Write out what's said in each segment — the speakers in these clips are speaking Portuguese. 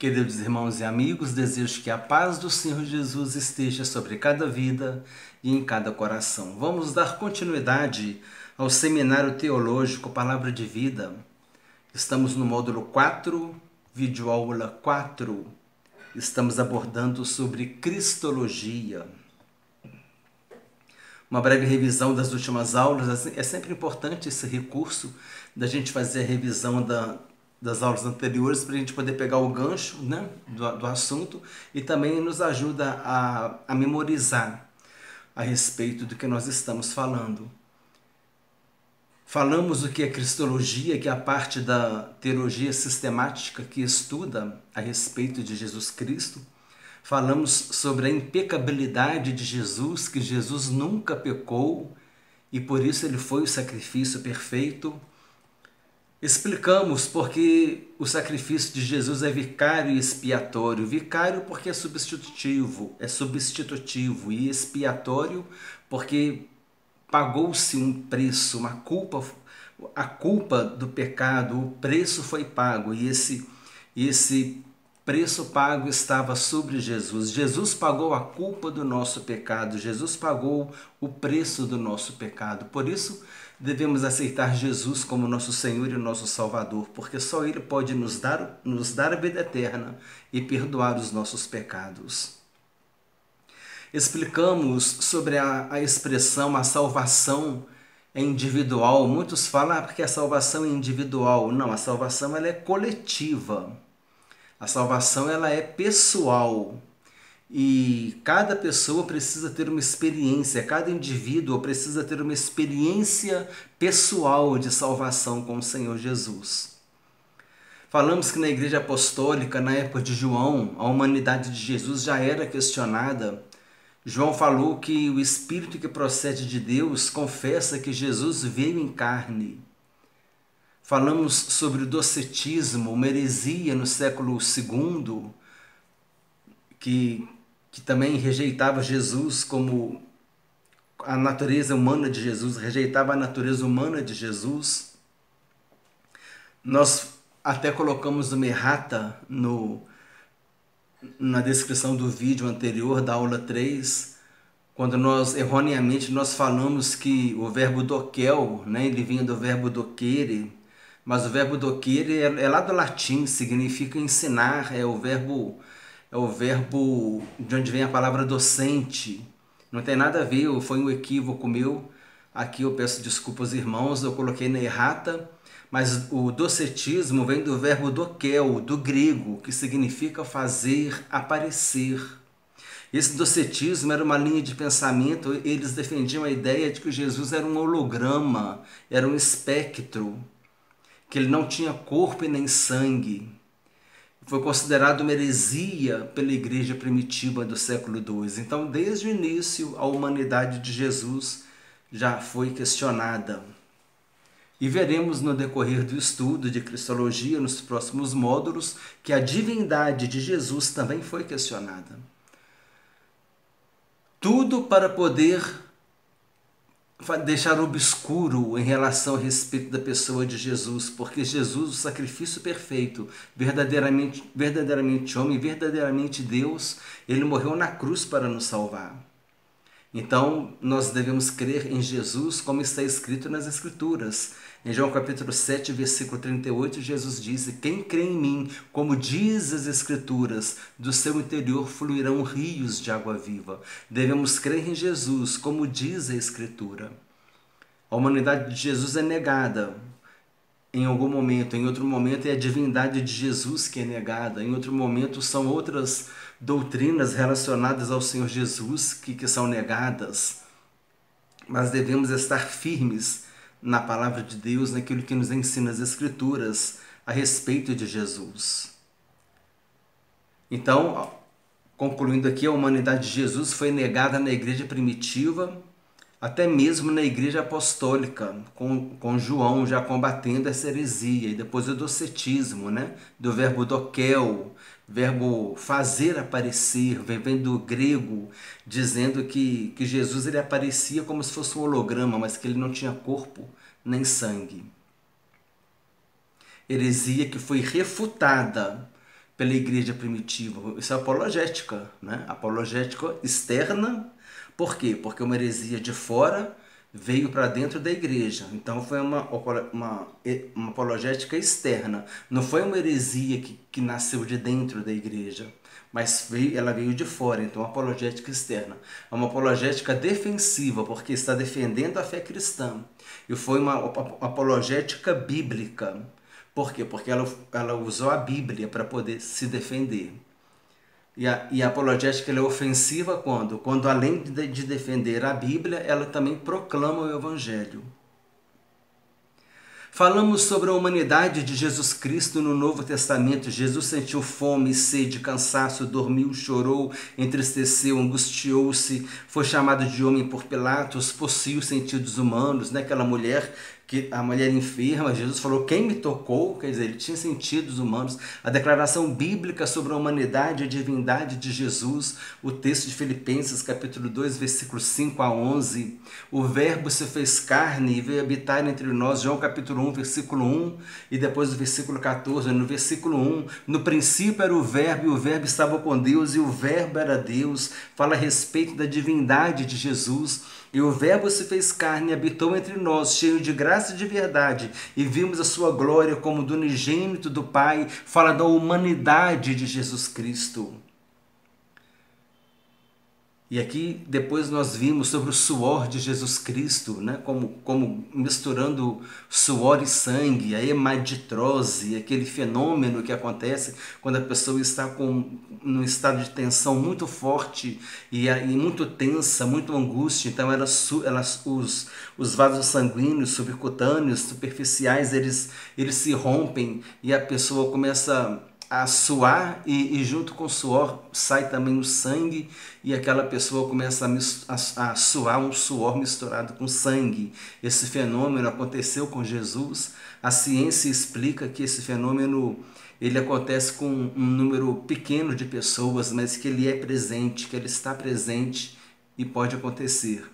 Queridos irmãos e amigos, desejo que a paz do Senhor Jesus esteja sobre cada vida e em cada coração. Vamos dar continuidade ao Seminário Teológico Palavra de Vida. Estamos no módulo 4, videoaula 4. Estamos abordando sobre Cristologia. Uma breve revisão das últimas aulas. É sempre importante esse recurso da gente fazer a revisão das aulas anteriores para a gente poder pegar o gancho, né, do assunto, e também nos ajuda a memorizar a respeito do que nós estamos falando. Falamos o que é Cristologia, que é a parte da teologia sistemática que estuda a respeito de Jesus Cristo. Falamos sobre a impecabilidade de Jesus, que Jesus nunca pecou e por isso ele foi o sacrifício perfeito. Explicamos porque o sacrifício de Jesus é vicário e expiatório. Vicário porque é substitutivo e expiatório porque pagou-se um preço, a culpa do pecado, o preço foi pago e esse preço pago estava sobre Jesus. Jesus pagou a culpa do nosso pecado, Jesus pagou o preço do nosso pecado. Por isso, devemos aceitar Jesus como nosso Senhor e nosso Salvador, porque só Ele pode nos dar a vida eterna e perdoar os nossos pecados. Explicamos sobre a expressão a salvação é individual. Muitos falam porque a salvação é individual. Não, a salvação ela é coletiva. A salvação ela é pessoal. E cada pessoa precisa ter uma experiência, cada indivíduo precisa ter uma experiência pessoal de salvação com o Senhor Jesus. Falamos que na Igreja Apostólica, na época de João, a humanidade de Jesus já era questionada. João falou que o Espírito que procede de Deus confessa que Jesus veio em carne. Falamos sobre o docetismo, uma heresia no século II, que também rejeitava Jesus como a natureza humana de Jesus, rejeitava a natureza humana de Jesus. Nós até colocamos uma errata na descrição do vídeo anterior, da aula 3, quando erroneamente nós falamos que o verbo doquel, né, ele vinha do verbo docere, mas o verbo docere é lá do latim, significa ensinar, é o verbo de onde vem a palavra docente. Não tem nada a ver, foi um equívoco meu. Aqui eu peço desculpas aos irmãos, eu coloquei na errata, mas o docetismo vem do verbo doquel, do grego, que significa fazer aparecer. Esse docetismo era uma linha de pensamento, eles defendiam a ideia de que Jesus era um holograma, era um espectro, que ele não tinha corpo e nem sangue. Foi considerado uma heresia pela igreja primitiva do século II. Então, desde o início, a humanidade de Jesus já foi questionada. E veremos no decorrer do estudo de Cristologia, nos próximos módulos, que a divindade de Jesus também foi questionada. Tudo para poder deixar obscuro em relação a respeito da pessoa de Jesus, porque Jesus, o sacrifício perfeito, verdadeiramente homem, verdadeiramente Deus, ele morreu na cruz para nos salvar. Então, nós devemos crer em Jesus como está escrito nas Escrituras. Em João capítulo 7, versículo 38, Jesus disse: quem crê em mim, como diz as Escrituras, do seu interior fluirão rios de água viva. Devemos crer em Jesus, como diz a Escritura. A humanidade de Jesus é negada em algum momento, em outro momento é a divindade de Jesus que é negada, em outro momento são outras doutrinas relacionadas ao Senhor Jesus que são negadas. Mas devemos estar firmes na palavra de Deus, naquilo que nos ensina as Escrituras a respeito de Jesus. Então, concluindo aqui, a humanidade de Jesus foi negada na igreja primitiva, até mesmo na igreja apostólica, com João já combatendo essa heresia, e depois o docetismo, né? Do verbo doquel, verbo fazer aparecer, vem do grego, dizendo que Jesus ele aparecia como se fosse um holograma, mas que ele não tinha corpo nem sangue. Heresia que foi refutada pela igreja primitiva. Isso é apologética, né? Apologética externa. Por quê? Porque uma heresia de fora veio para dentro da igreja. Então foi uma apologética externa. Não foi uma heresia que nasceu de dentro da igreja, mas ela veio de fora. Então, uma apologética externa. É uma apologética defensiva, porque está defendendo a fé cristã. E foi uma apologética bíblica. Por quê? Porque ela usou a Bíblia para poder se defender. E a apologética ela é ofensiva quando? Quando além de defender a Bíblia, ela também proclama o Evangelho. Falamos sobre a humanidade de Jesus Cristo no Novo Testamento. Jesus sentiu fome, sede, cansaço, dormiu, chorou, entristeceu, angustiou-se, foi chamado de homem por Pilatos, possuiu sentidos humanos, né? Aquela mulher, a mulher enferma, Jesus falou, quem me tocou? Quer dizer, ele tinha sentidos humanos. A declaração bíblica sobre a humanidade e a divindade de Jesus, o texto de Filipenses, capítulo 2, versículos 5 a 11. O verbo se fez carne e veio habitar entre nós, João capítulo 1, versículo 1, e depois o versículo 14, no versículo 1, no princípio era o verbo, e o verbo estava com Deus, e o verbo era Deus. Fala a respeito da divindade de Jesus. E o verbo se fez carne e habitou entre nós, cheio de graça e de verdade, e vimos a sua glória como do unigênito do Pai. Fala da humanidade de Jesus Cristo. E aqui depois nós vimos sobre o suor de Jesus Cristo, né? como misturando suor e sangue, a hemaditrose, aquele fenômeno que acontece quando a pessoa está num estado de tensão muito forte e muito tensa, muito angústia. Então os vasos sanguíneos, subcutâneos, superficiais, eles se rompem e a pessoa começa a suar e junto com o suor sai também o sangue e aquela pessoa começa a suar um suor misturado com sangue. Esse fenômeno aconteceu com Jesus. A ciência explica que esse fenômeno ele acontece com um número pequeno de pessoas, mas que ele é presente, que ele está presente e pode acontecer.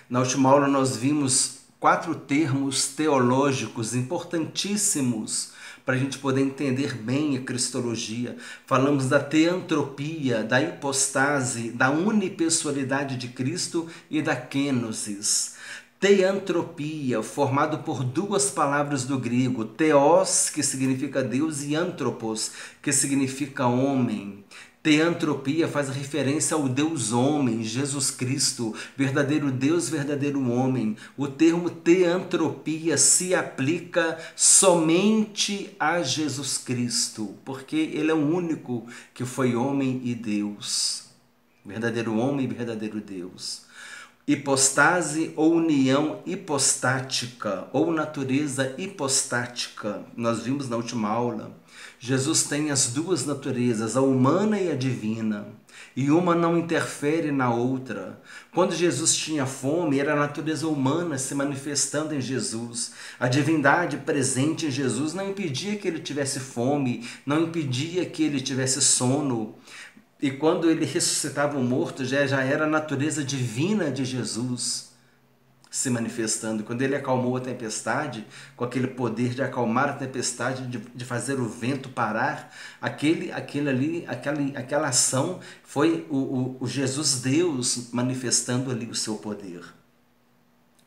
Na última aula nós vimos 4 termos teológicos importantíssimos para a gente poder entender bem a cristologia. Falamos da teantropia, da hipostase, da unipessoalidade de Cristo e da kenosis. Teantropia, formado por 2 palavras do grego, theos, que significa Deus, e anthropos, que significa homem. Teantropia faz referência ao Deus homem, Jesus Cristo, verdadeiro Deus, verdadeiro homem. O termo teantropia se aplica somente a Jesus Cristo, porque ele é o único que foi homem e Deus. Verdadeiro homem e verdadeiro Deus. Hipostase ou união hipostática, ou natureza hipostática. Nós vimos na última aula. Jesus tem as 2 naturezas, a humana e a divina, e uma não interfere na outra. Quando Jesus tinha fome, era a natureza humana se manifestando em Jesus. A divindade presente em Jesus não impedia que ele tivesse fome, não impedia que ele tivesse sono. E quando ele ressuscitava o morto, já era a natureza divina de Jesus se manifestando. Quando ele acalmou a tempestade, com aquele poder de acalmar a tempestade, de fazer o vento parar, aquela ação foi o Jesus Deus manifestando ali o seu poder.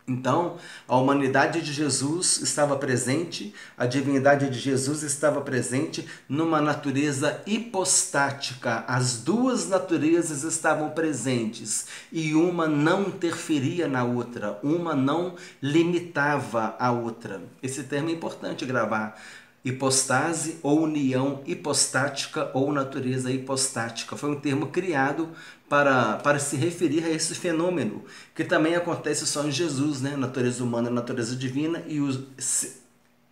Então, a humanidade de Jesus estava presente, a divindade de Jesus estava presente numa natureza hipostática. As 2 naturezas estavam presentes e uma não interferia na outra, uma não limitava a outra. Esse termo é importante gravar. Hipostase ou união hipostática ou natureza hipostática. Foi um termo criado para se referir a esse fenômeno, que também acontece só em Jesus, né? Natureza humana, natureza divina, e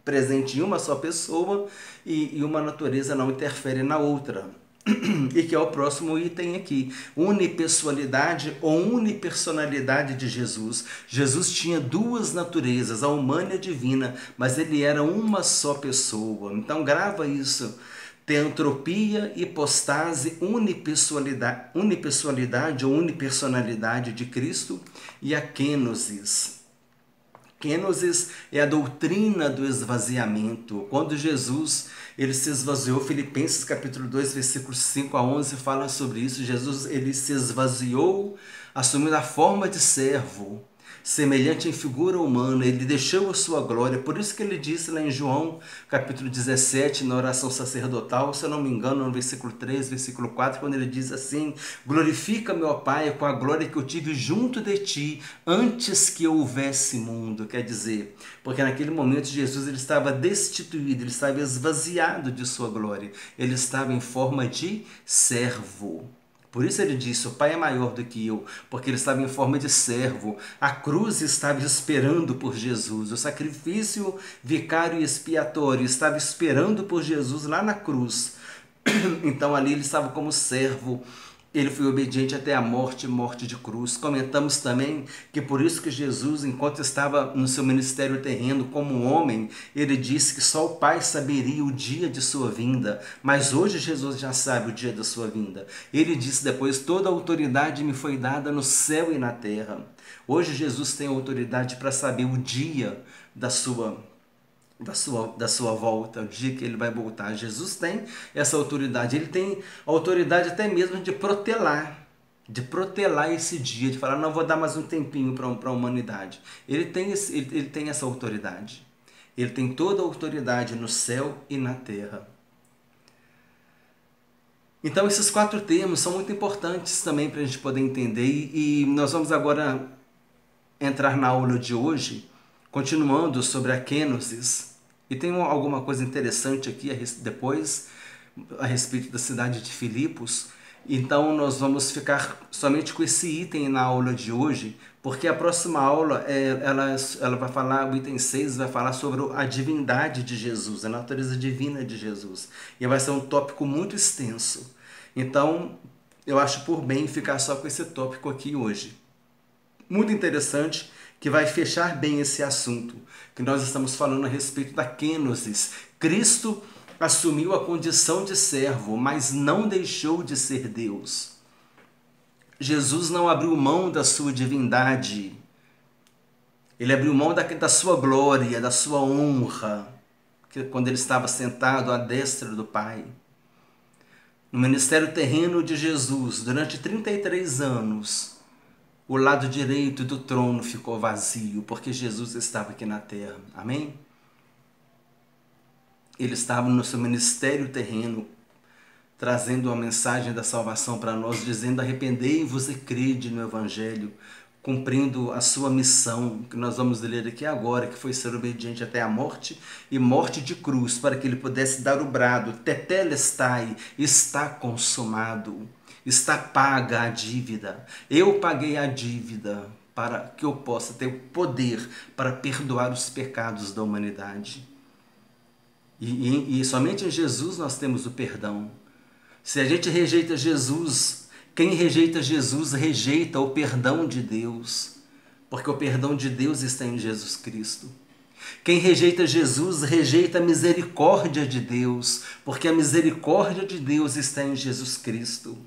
presente em uma só pessoa, e uma natureza não interfere na outra. E que é o próximo item aqui, unipessoalidade ou unipersonalidade de Jesus. Jesus tinha 2 naturezas, a humana e a divina, mas ele era uma só pessoa. Então grava isso. Teantropia, hipostase, unipessoalidade ou unipersonalidade de Cristo e a kenosis. Kenosis é a doutrina do esvaziamento. Quando Jesus ele se esvaziou, Filipenses capítulo 2, versículos 5 a 11 fala sobre isso. Jesus ele se esvaziou, assumindo a forma de servo, semelhante em figura humana, ele deixou a sua glória. Por isso que ele disse lá em João, capítulo 17, na oração sacerdotal, se eu não me engano, no versículo 3, versículo 4, quando ele diz assim: glorifica, meu Pai, com a glória que eu tive junto de ti, antes que houvesse mundo. Quer dizer, porque naquele momento Jesus ele estava destituído, ele estava esvaziado de sua glória, ele estava em forma de servo. Por isso ele disse, o Pai é maior do que eu, porque ele estava em forma de servo. A cruz estava esperando por Jesus. O sacrifício vicário e expiatório estava esperando por Jesus lá na cruz. Então ali ele estava como servo. Ele foi obediente até a morte, morte de cruz. Comentamos também que por isso que Jesus, enquanto estava no seu ministério terreno como homem, ele disse que só o Pai saberia o dia de sua vinda. Mas hoje Jesus já sabe o dia da sua vinda. Ele disse depois, toda a autoridade me foi dada no céu e na terra. Hoje Jesus tem autoridade para saber o dia da sua volta, o dia que ele vai voltar. Jesus tem essa autoridade, ele tem autoridade até mesmo de protelar esse dia, de falar, não, vou dar mais um tempinho para a humanidade. Ele tem essa autoridade, ele tem toda a autoridade no céu e na terra. Então esses 4 termos são muito importantes também para a gente poder entender, e nós vamos agora entrar na aula de hoje, continuando sobre a kenosis. E tem alguma coisa interessante aqui depois a respeito da cidade de Filipos. Então nós vamos ficar somente com esse item na aula de hoje, porque a próxima aula ela vai falar, o item 6 vai falar sobre a divindade de Jesus, a natureza divina de Jesus. E vai ser um tópico muito extenso. Então eu acho por bem ficar só com esse tópico aqui hoje. Muito interessante, que vai fechar bem esse assunto, que nós estamos falando a respeito da kenosis. Cristo assumiu a condição de servo, mas não deixou de ser Deus. Jesus não abriu mão da sua divindade. Ele abriu mão da sua glória, da sua honra, quando ele estava sentado à destra do Pai. No ministério terreno de Jesus, durante 33 anos, o lado direito do trono ficou vazio, porque Jesus estava aqui na terra. Amém? Ele estava no seu ministério terreno, trazendo a mensagem da salvação para nós, dizendo, arrependei-vos e crede no Evangelho, cumprindo a sua missão, que nós vamos ler aqui agora, que foi ser obediente até a morte, e morte de cruz, para que ele pudesse dar o brado, tetelestai, está consumado. Está paga a dívida. Eu paguei a dívida para que eu possa ter o poder para perdoar os pecados da humanidade. E somente em Jesus nós temos o perdão. Se a gente rejeita Jesus, quem rejeita Jesus rejeita o perdão de Deus, porque o perdão de Deus está em Jesus Cristo. Quem rejeita Jesus rejeita a misericórdia de Deus, porque a misericórdia de Deus está em Jesus Cristo.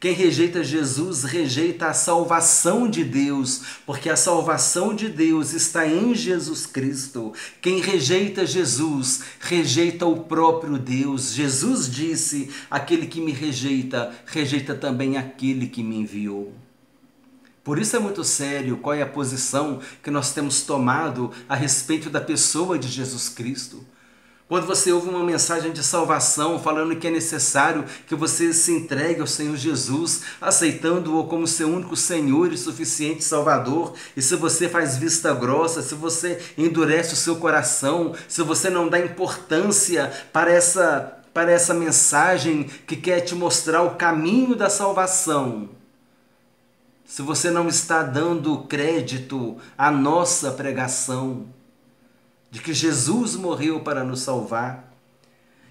Quem rejeita Jesus rejeita a salvação de Deus, porque a salvação de Deus está em Jesus Cristo. Quem rejeita Jesus rejeita o próprio Deus. Jesus disse, aquele que me rejeita, rejeita também aquele que me enviou. Por isso é muito sério qual é a posição que nós temos tomado a respeito da pessoa de Jesus Cristo. Quando você ouve uma mensagem de salvação falando que é necessário que você se entregue ao Senhor Jesus, aceitando-o como seu único Senhor e suficiente Salvador, e se você faz vista grossa, se você endurece o seu coração, se você não dá importância para essa mensagem que quer te mostrar o caminho da salvação, se você não está dando crédito à nossa pregação, de que Jesus morreu para nos salvar,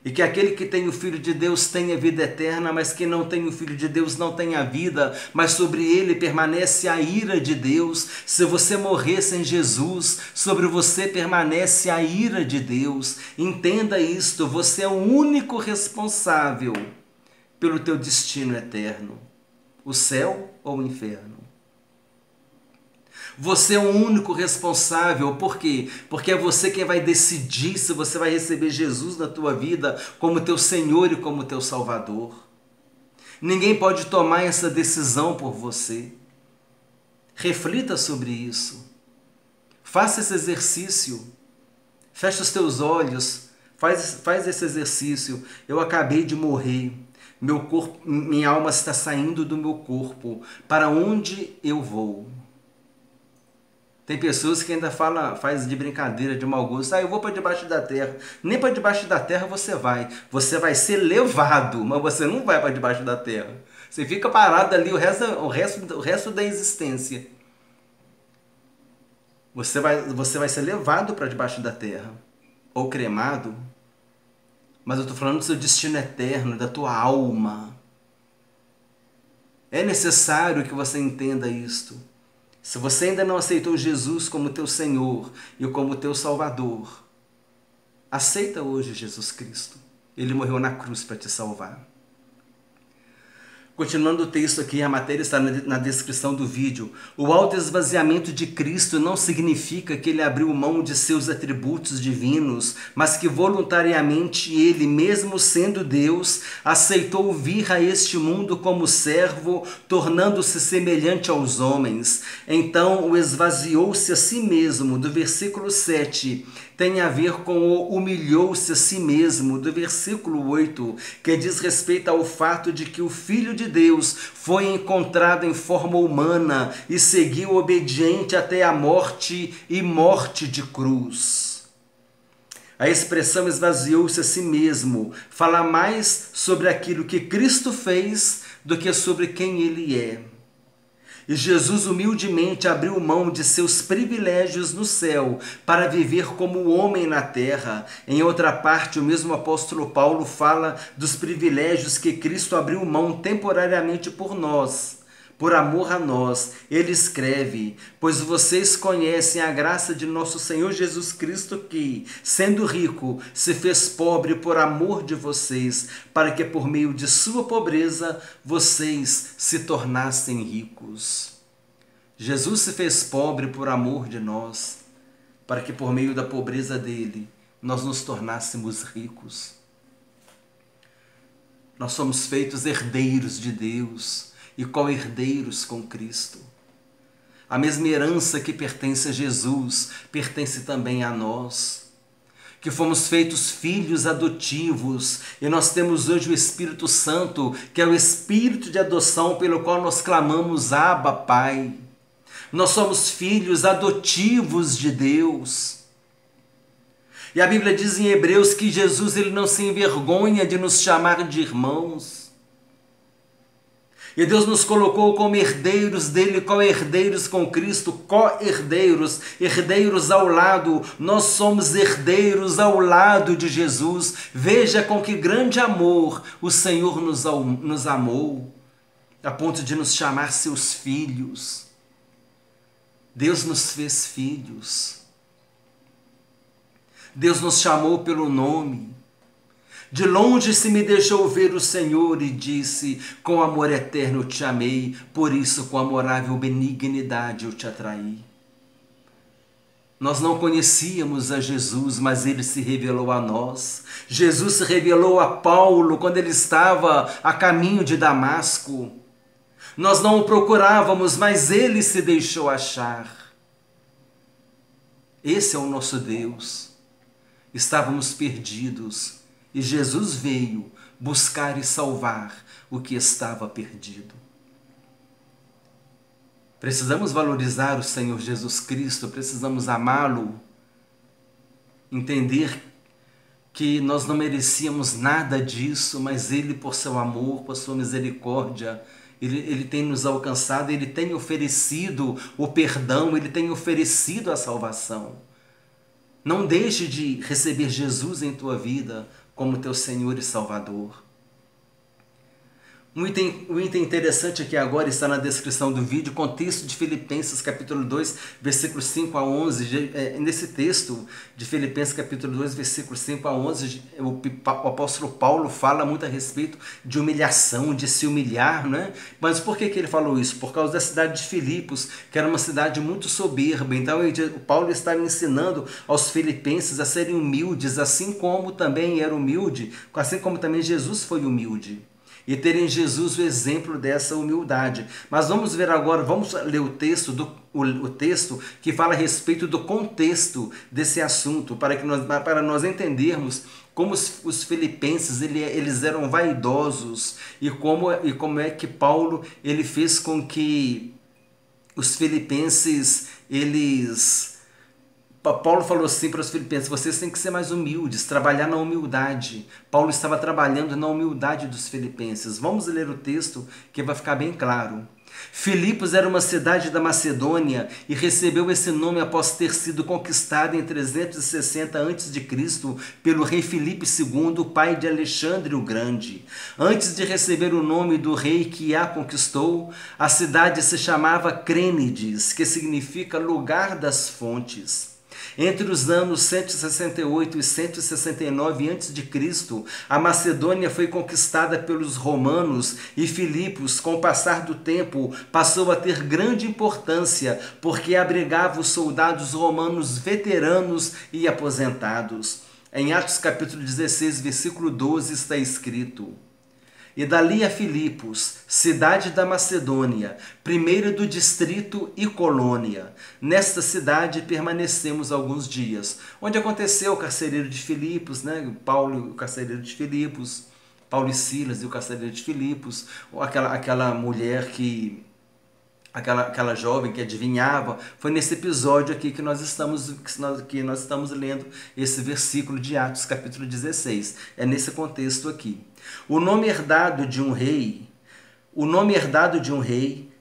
e que aquele que tem o Filho de Deus tem a vida eterna, mas quem não tem o Filho de Deus não tem a vida, mas sobre ele permanece a ira de Deus. Se você morrer sem Jesus, sobre você permanece a ira de Deus. Entenda isto, você é o único responsável pelo teu destino eterno, o céu ou o inferno. Você é o único responsável. Por quê? Porque é você quem vai decidir se você vai receber Jesus na tua vida como teu Senhor e como teu Salvador. Ninguém pode tomar essa decisão por você. Reflita sobre isso. Faça esse exercício. Feche os teus olhos. Faz esse exercício. Eu acabei de morrer. Meu corpo, minha alma está saindo do meu corpo. Para onde eu vou? Tem pessoas que ainda faz de brincadeira, de mau gosto. Eu vou para debaixo da terra. Nem para debaixo da terra você vai. Você vai ser levado, mas você não vai para debaixo da terra. Você fica parado ali o resto da existência. Você vai ser levado para debaixo da terra. Ou cremado. Mas eu estou falando do seu destino eterno, da tua alma. É necessário que você entenda isto. Se você ainda não aceitou Jesus como teu Senhor e como teu Salvador, aceita hoje Jesus Cristo. Ele morreu na cruz para te salvar. Continuando o texto aqui, a matéria está na descrição do vídeo. O autoesvaziamento de Cristo não significa que ele abriu mão de seus atributos divinos, mas que voluntariamente ele, mesmo sendo Deus, aceitou vir a este mundo como servo, tornando-se semelhante aos homens. Então, o esvaziou-se a si mesmo, do versículo 7, tem a ver com o humilhou-se a si mesmo, do versículo 8, que diz respeito ao fato de que o Filho de Deus foi encontrado em forma humana e seguiu obediente até a morte e morte de cruz. A expressão esvaziou-se a si mesmo fala mais sobre aquilo que Cristo fez do que sobre quem ele é. E Jesus humildemente abriu mão de seus privilégios no céu para viver como homem na terra. Em outra parte, o mesmo apóstolo Paulo fala dos privilégios que Cristo abriu mão temporariamente por nós. Por amor a nós, ele escreve: pois vocês conhecem a graça de nosso Senhor Jesus Cristo que, sendo rico, se fez pobre por amor de vocês, para que por meio de sua pobreza vocês se tornassem ricos. Jesus se fez pobre por amor de nós, para que por meio da pobreza dele nós nos tornássemos ricos. Nós somos feitos herdeiros de Deus e co-herdeiros com Cristo. A mesma herança que pertence a Jesus pertence também a nós, que fomos feitos filhos adotivos, e nós temos hoje o Espírito Santo, que é o Espírito de adoção pelo qual nós clamamos: Abba, Pai. Nós somos filhos adotivos de Deus. E a Bíblia diz em Hebreus que Jesus ele não se envergonha de nos chamar de irmãos. E Deus nos colocou como herdeiros dele, co-herdeiros com Cristo, co-herdeiros, herdeiros ao lado. Nós somos herdeiros ao lado de Jesus. Veja com que grande amor o Senhor nos amou, a ponto de nos chamar seus filhos. Deus nos fez filhos. Deus nos chamou pelo nome. De longe se me deixou ver o Senhor e disse: com amor eterno eu te amei, por isso com amorável benignidade eu te atraí. Nós não conhecíamos a Jesus, mas ele se revelou a nós. Jesus se revelou a Paulo quando ele estava a caminho de Damasco. Nós não o procurávamos, mas ele se deixou achar. Esse é o nosso Deus. Estávamos perdidos. E Jesus veio buscar e salvar o que estava perdido. Precisamos valorizar o Senhor Jesus Cristo, precisamos amá-lo, entender que nós não merecíamos nada disso, mas Ele, por seu amor, por sua misericórdia, Ele tem nos alcançado, Ele tem oferecido o perdão, Ele tem oferecido a salvação. Não deixe de receber Jesus em tua vida como teu Senhor e Salvador. Um item interessante aqui agora está na descrição do vídeo, contexto de Filipenses capítulo 2, versículos 5 a 11. Nesse texto de Filipenses capítulo 2, versículos 5 a 11, o apóstolo Paulo fala muito a respeito de humilhação, de se humilhar, né? Mas por que ele falou isso? Por causa da cidade de Filipos, que era uma cidade muito soberba. Então o Paulo estava ensinando aos filipenses a serem humildes, assim como também era humilde, assim como também Jesus foi humilde. E ter em Jesus o exemplo dessa humildade. Mas vamos ver agora, vamos ler o texto, o texto que fala a respeito do contexto desse assunto, para nós entendermos como os filipenses eles eram vaidosos e como é que Paulo ele fez com que os filipenses Paulo falou assim para os filipenses: vocês têm que ser mais humildes, trabalhar na humildade. Paulo estava trabalhando na humildade dos filipenses. Vamos ler o texto que vai ficar bem claro. Filipos era uma cidade da Macedônia e recebeu esse nome após ter sido conquistada em 360 a.C. pelo rei Filipe II, pai de Alexandre o Grande. Antes de receber o nome do rei que a conquistou, a cidade se chamava Crênides, que significa lugar das fontes. Entre os anos 168 e 169 a.C., a Macedônia foi conquistada pelos romanos e Filipos, com o passar do tempo, passou a ter grande importância porque abrigava os soldados romanos veteranos e aposentados. Em Atos capítulo 16, versículo 12 está escrito: e dali a Filipos, cidade da Macedônia, primeira do distrito e colônia. Nesta cidade permanecemos alguns dias. Onde aconteceu o carcereiro de Filipos, né? Paulo, o carcereiro de Filipos, Paulo e Silas e o carcereiro de Filipos, ou aquela mulher aquela jovem que adivinhava. Foi nesse episódio aqui que nós estamos lendo esse versículo de Atos capítulo 16. É nesse contexto aqui. O nome herdado de um rei,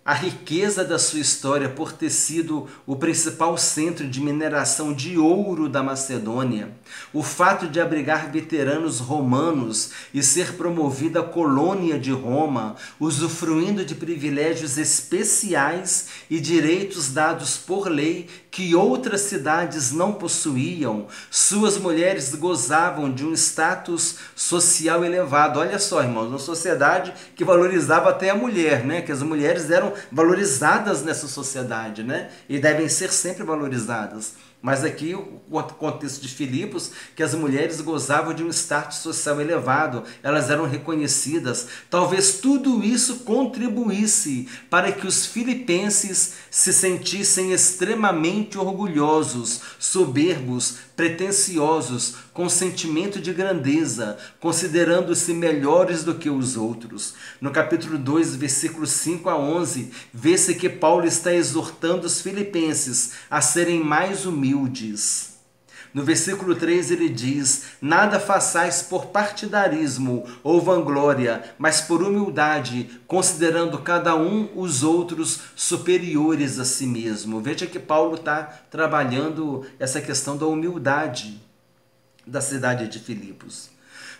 a riqueza da sua história por ter sido o principal centro de mineração de ouro da Macedônia, o fato de abrigar veteranos romanos e ser promovida a colônia de Roma, usufruindo de privilégios especiais e direitos dados por lei que outras cidades não possuíam, suas mulheres gozavam de um status social elevado. Olha só, irmãos, uma sociedade que valorizava até a mulher, né? Que as mulheres eram valorizadas nessa sociedade, né? E devem ser sempre valorizadas. Mas aqui o contexto de Filipos, que as mulheres gozavam de um status social elevado, elas eram reconhecidas. Talvez tudo isso contribuísse para que os filipenses se sentissem extremamente orgulhosos, soberbos, pretensiosos, com sentimento de grandeza, considerando-se melhores do que os outros. No capítulo 2, versículos 5 a 11, vê-se que Paulo está exortando os filipenses a serem mais humildes. No versículo 3 ele diz: nada façais por partidarismo ou vanglória, mas por humildade, considerando cada um os outros superiores a si mesmo. Veja que Paulo está trabalhando essa questão da humildade da cidade de Filipos.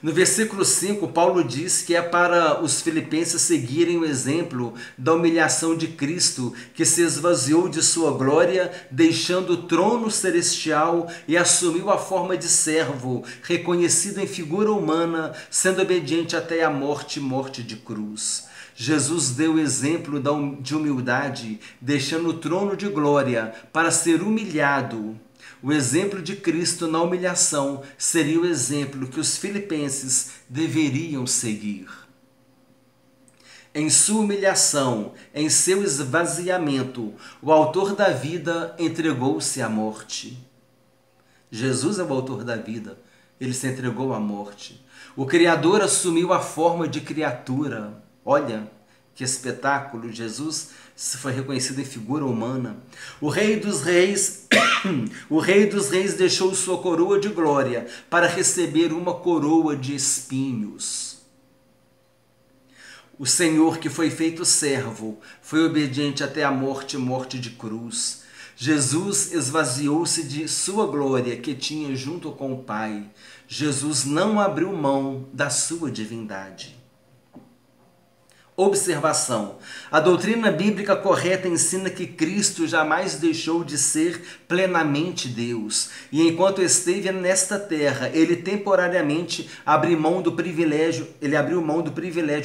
No versículo 5, Paulo diz que é para os filipenses seguirem o exemplo da humilhação de Cristo, que se esvaziou de sua glória, deixando o trono celestial e assumiu a forma de servo, reconhecido em figura humana, sendo obediente até a morte de cruz. Jesus deu o exemplo de humildade, deixando o trono de glória para ser humilhado. O exemplo de Cristo na humilhação seria o exemplo que os filipenses deveriam seguir. Em sua humilhação, em seu esvaziamento, o autor da vida entregou-se à morte. Jesus é o autor da vida, ele se entregou à morte. O Criador assumiu a forma de criatura. Olha que espetáculo! Jesus foi reconhecido em figura humana. O Rei dos Reis deixou sua coroa de glória para receber uma coroa de espinhos. O Senhor, que foi feito servo, foi obediente até a morte de cruz. Jesus esvaziou-se de sua glória que tinha junto com o Pai. Jesus não abriu mão da sua divindade. Observação. A doutrina bíblica correta ensina que Cristo jamais deixou de ser plenamente Deus. E enquanto esteve nesta terra, ele temporariamente abriu mão do privilégio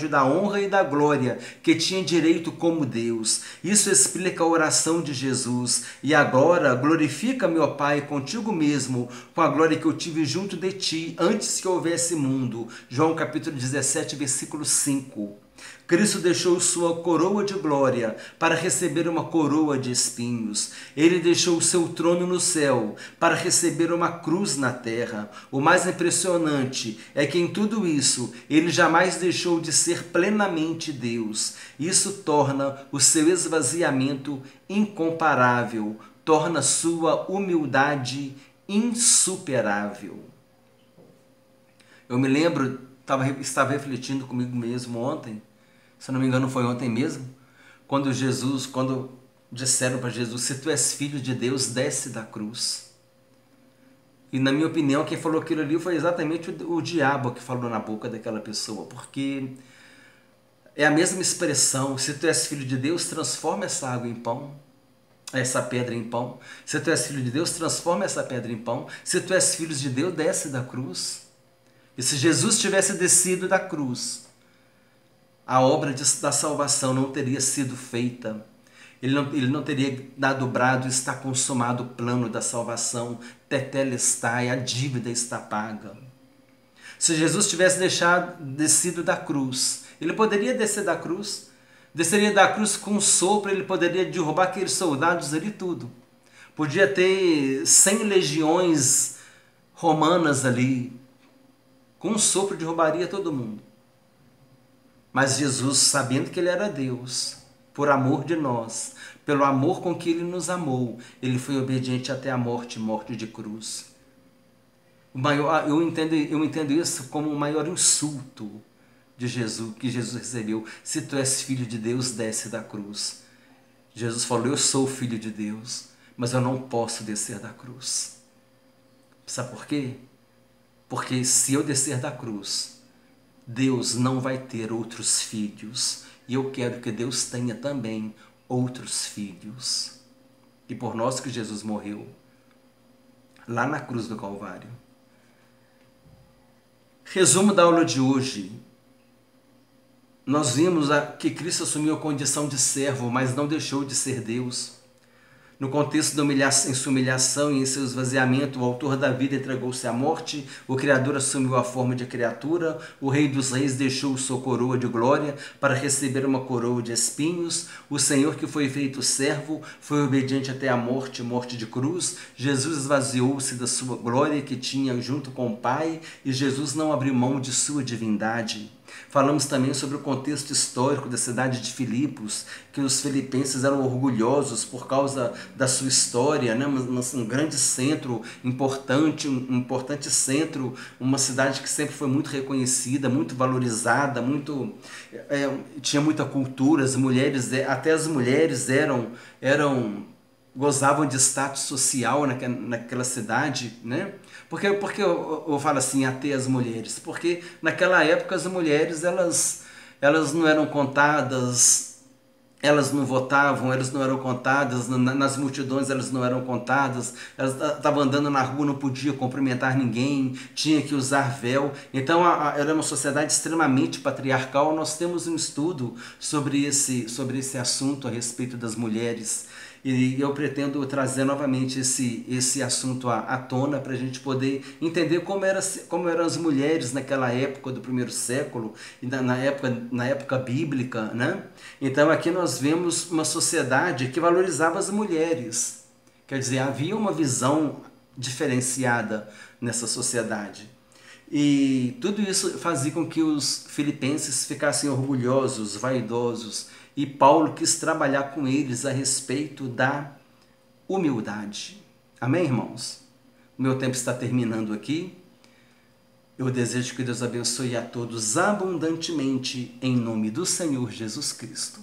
da honra e da glória que tinha direito como Deus. Isso explica a oração de Jesus. E agora glorifica-me, ó Pai, contigo mesmo, com a glória que eu tive junto de ti, antes que houvesse mundo. João capítulo 17, versículo 5. Cristo deixou sua coroa de glória para receber uma coroa de espinhos. Ele deixou o seu trono no céu para receber uma cruz na terra. O mais impressionante é que em tudo isso, ele jamais deixou de ser plenamente Deus. Isso torna o seu esvaziamento incomparável, torna sua humildade insuperável. Eu me lembro, estava refletindo comigo mesmo ontem, se não me engano foi ontem mesmo, quando disseram para Jesus, se tu és filho de Deus, desce da cruz. E na minha opinião, quem falou aquilo ali foi exatamente o diabo que falou na boca daquela pessoa, porque é a mesma expressão, se tu és filho de Deus, transforma essa água em pão, essa pedra em pão. Se tu és filho de Deus, transforma essa pedra em pão. Se tu és filho de Deus, desce da cruz. E se Jesus tivesse descido da cruz, a obra da salvação não teria sido feita. Ele não teria dado o brado, está consumado o plano da salvação, tetelestai, a dívida está paga. Se Jesus tivesse descido da cruz, ele poderia descer da cruz, desceria da cruz com um sopro, ele poderia derrubar aqueles soldados ali tudo. Podia ter 100 legiões romanas ali, com um sopro derrubaria todo mundo. Mas Jesus, sabendo que ele era Deus, por amor de nós, pelo amor com que ele nos amou, ele foi obediente até a morte de cruz. Eu entendo isso como o maior insulto de Jesus, que Jesus recebeu. Se tu és filho de Deus, desce da cruz. Jesus falou, eu sou filho de Deus, mas eu não posso descer da cruz. Sabe por quê? Porque se eu descer da cruz, Deus não vai ter outros filhos. E eu quero que Deus tenha também outros filhos. E por nós que Jesus morreu, lá na cruz do Calvário. Resumo da aula de hoje. Nós vimos que Cristo assumiu a condição de servo, mas não deixou de ser Deus. No contexto em sua humilhação e em seu esvaziamento, o autor da vida entregou-se à morte, o Criador assumiu a forma de criatura, o Rei dos Reis deixou sua coroa de glória para receber uma coroa de espinhos, o Senhor que foi feito servo foi obediente até a morte de cruz, Jesus esvaziou-se da sua glória que tinha junto com o Pai e Jesus não abriu mão de sua divindade. Falamos também sobre o contexto histórico da cidade de Filipos, que os filipenses eram orgulhosos por causa da sua história, né? Um grande centro, um importante centro, uma cidade que sempre foi muito reconhecida, muito valorizada, tinha muita cultura, até as mulheres gozavam de status social naquela cidade, né? Porque eu falo assim, até as mulheres? Porque naquela época as mulheres, elas não eram contadas, elas não votavam, elas não eram contadas, nas multidões elas não eram contadas, elas estavam andando na rua, não podia cumprimentar ninguém, tinha que usar véu. Então era uma sociedade extremamente patriarcal. Nós temos um estudo sobre esse assunto a respeito das mulheres. E eu pretendo trazer novamente esse assunto à tona para a gente poder entender como eram as mulheres naquela época do primeiro século, e na época bíblica, né? Então aqui nós vemos uma sociedade que valorizava as mulheres. Quer dizer, havia uma visão diferenciada nessa sociedade. E tudo isso fazia com que os filipenses ficassem orgulhosos, vaidosos, e Paulo quis trabalhar com eles a respeito da humildade. Amém, irmãos? O meu tempo está terminando aqui. Eu desejo que Deus abençoe a todos abundantemente, em nome do Senhor Jesus Cristo.